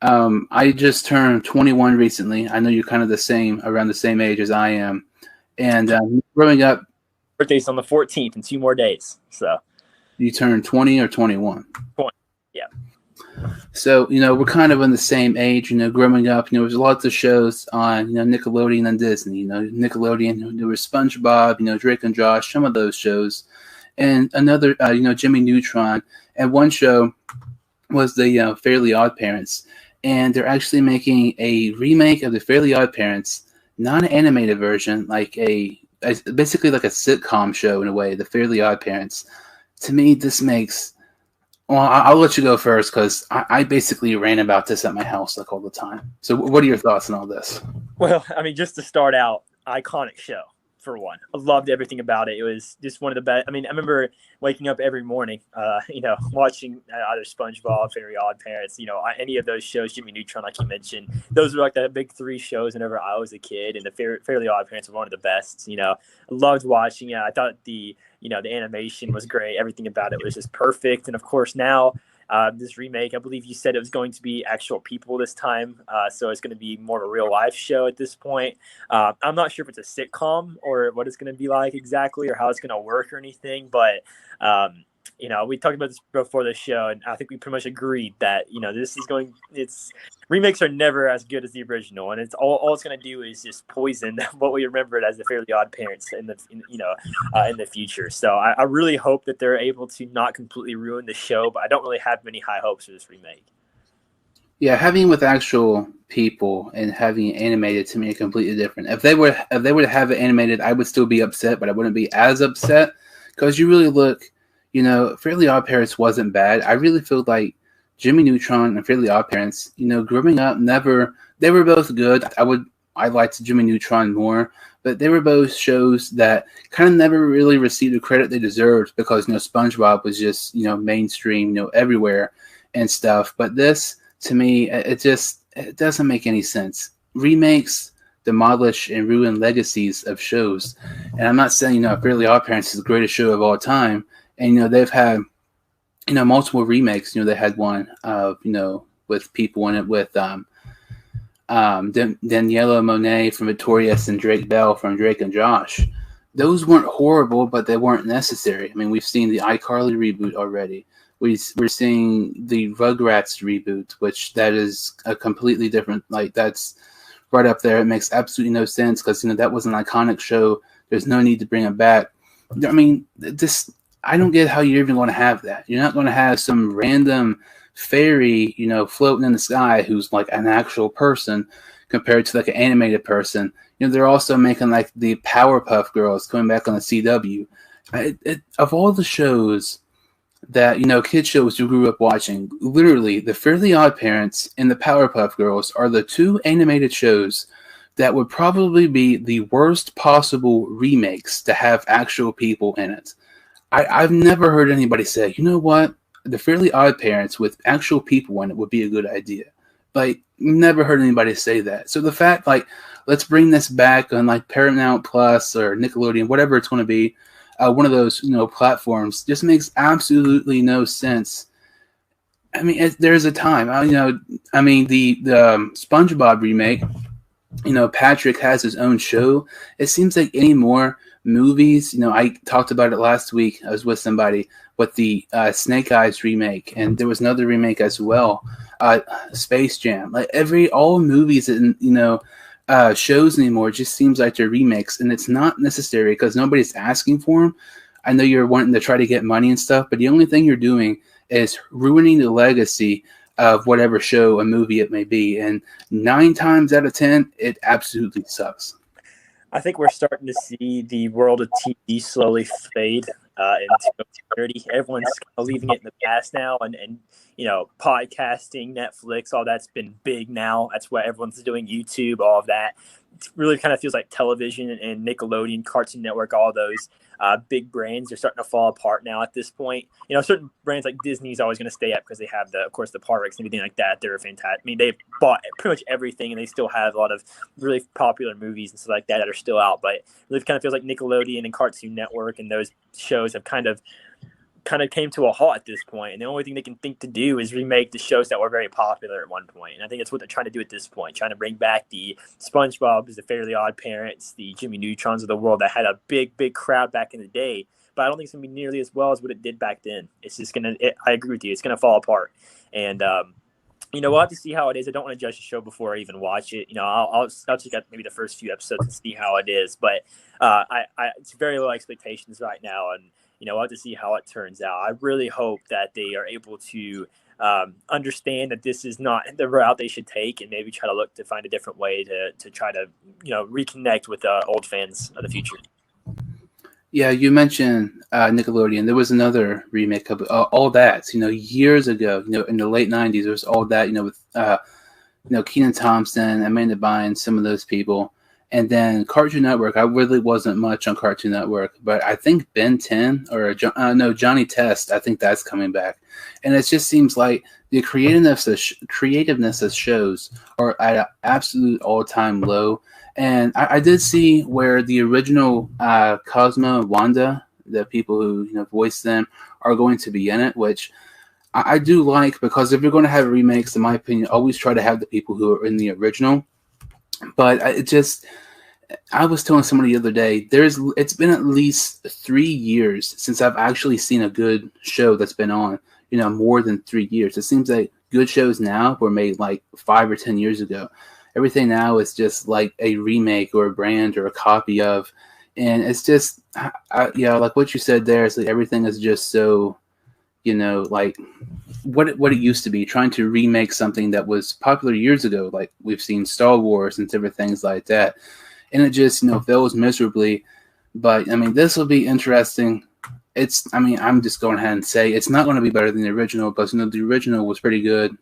I just turned 21 recently. I know you're kind of around the same age as I am. And growing up, birthday's on the 14th in 2 more days. So you turned 20 or 21? 20, yeah. So, we're kind of in the same age, growing up, there's lots of shows on, Nickelodeon and Disney, Nickelodeon, there was SpongeBob, Drake and Josh, some of those shows. And another, Jimmy Neutron. And one show was the Fairly OddParents. And they're actually making a remake of the Fairly OddParents, not an animated version, basically like a sitcom show in a way, the Fairly OddParents. To me, this makes... Well, I'll let you go first because I basically ran about this at my house all the time. So what are your thoughts on all this? Well, just to start out, iconic show. For one, I loved everything about it. It was just one of the best. I remember waking up every morning, watching either SpongeBob, Fairly OddParents, any of those shows, Jimmy Neutron, like you mentioned. Those were like the big 3 shows whenever I was a kid, and the Fairly OddParents were one of the best. I loved watching it. I thought the animation was great. Everything about it was just perfect. And of course now, this remake, I believe you said it was going to be actual people this time. So it's going to be more of a real life show at this point. I'm not sure if it's a sitcom or what it's going to be like exactly or how it's going to work or anything. But, we talked about this before the show, and I think we pretty much agreed that, remakes are never as good as the original. And it's all it's going to do is just poison what we remembered as the Fairly OddParents in the future. So I really hope that they're able to not completely ruin the show, but I don't really have many high hopes for this remake. Yeah, having with actual people and having it animated to me are completely different. If they were to have it animated, I would still be upset, but I wouldn't be as upset because you really look, Fairly OddParents wasn't bad. I really feel like Jimmy Neutron and Fairly OddParents, growing up, they were both good. I liked Jimmy Neutron more, but they were both shows that kind of never really received the credit they deserved because, SpongeBob was just, mainstream, everywhere and stuff. But this, to me, it doesn't make any sense. Remakes demolish and ruin legacies of shows. And I'm not saying, Fairly OddParents is the greatest show of all time. And, they've had, multiple remakes. They had one of, with people in it with Daniela Monet from Victorious and Drake Bell from Drake and Josh. Those weren't horrible, but they weren't necessary. We've seen the iCarly reboot already. We're seeing the Rugrats reboot, which that is a completely different, that's right up there. It makes absolutely no sense because, that was an iconic show. There's no need to bring it back. I don't get how you're even going to have that. You're not going to have some random fairy, floating in the sky who's like an actual person compared to like an animated person. They're also making like the Powerpuff Girls coming back on the CW. Of all the shows that, kid shows you grew up watching, literally the Fairly OddParents and the Powerpuff Girls are the 2 animated shows that would probably be the worst possible remakes to have actual people in it. I've never heard anybody say, you know what, the Fairly OddParents with actual people in it would be a good idea. Never heard anybody say that. So the fact, let's bring this back on Paramount Plus or Nickelodeon, whatever it's going to be, one of those, platforms, just makes absolutely no sense. There's a time, the SpongeBob remake, Patrick has his own show. It seems like any more movies, I talked about it last week. I was with somebody with the Snake Eyes remake, and there was another remake as well, Space Jam. All movies and shows anymore just seems like they're remakes, and it's not necessary because nobody's asking for them. I know you're wanting to try to get money and stuff, but the only thing you're doing is ruining the legacy of whatever show or movie it may be, and 9 times out of 10, it absolutely sucks. I think we're starting to see the world of TV slowly fade into obscurity. Everyone's kind of leaving it in the past now, and podcasting, Netflix, all that's been big now. That's what everyone's doing, YouTube, all of that. It really kind of feels like television and Nickelodeon, Cartoon Network, all those big brands are starting to fall apart now at this point. Certain brands like Disney's always going to stay up because they have of course, the parks and everything like that. They're fantastic. They've bought pretty much everything, and they still have a lot of really popular movies and stuff like that are still out. But it really kind of feels like Nickelodeon and Cartoon Network and those shows have kind of kind of came to a halt at this point, and the only thing they can think to do is remake the shows that were very popular at one point. And I think that's what they're trying to do at this point, trying to bring back the SpongeBob's, the Fairly Odd Parents, the Jimmy Neutrons of the world that had a big crowd back in the day. But I don't think it's gonna be nearly as well as what it did back then. It's just I agree with you. It's gonna fall apart, and we'll have to see how it is. I don't want to judge the show before I even watch it. I'll check out maybe the first few episodes and see how it is. But it's very low expectations right now, and we'll have to see how it turns out. I really hope that they are able to understand that this is not the route they should take, and maybe try to look to find a different way to try to reconnect with old fans of the future. Yeah, you mentioned Nickelodeon. There was another remake of All That. Years ago. In the late '90s, there was All That. With Kenan Thompson, Amanda Bynes, some of those people, and then Cartoon Network. I really wasn't much on Cartoon Network, but I think Ben 10 or Johnny Test. I think that's coming back, and it just seems like the creativeness of shows are at an absolute all-time low. And I did see where the original Cosmo and Wanda, the people who voiced them, are going to be in it, which I do like, because if you're going to have remakes, in my opinion, always try to have the people who are in the original. But I was telling somebody the other day, it's been at least 3 years since I've actually seen a good show that's been on, more than 3 years. It seems like good shows now were made like 5 or 10 years ago. Everything now is just like a remake or a brand or a copy of, and it's just, like what you said there. It's like everything is just so, like what it used to be, trying to remake something that was popular years ago. Like we've seen Star Wars and different things like that, and it just fails miserably. But I mean, this will be interesting. I'm just going ahead and say it's not going to be better than the original, but the original was pretty good.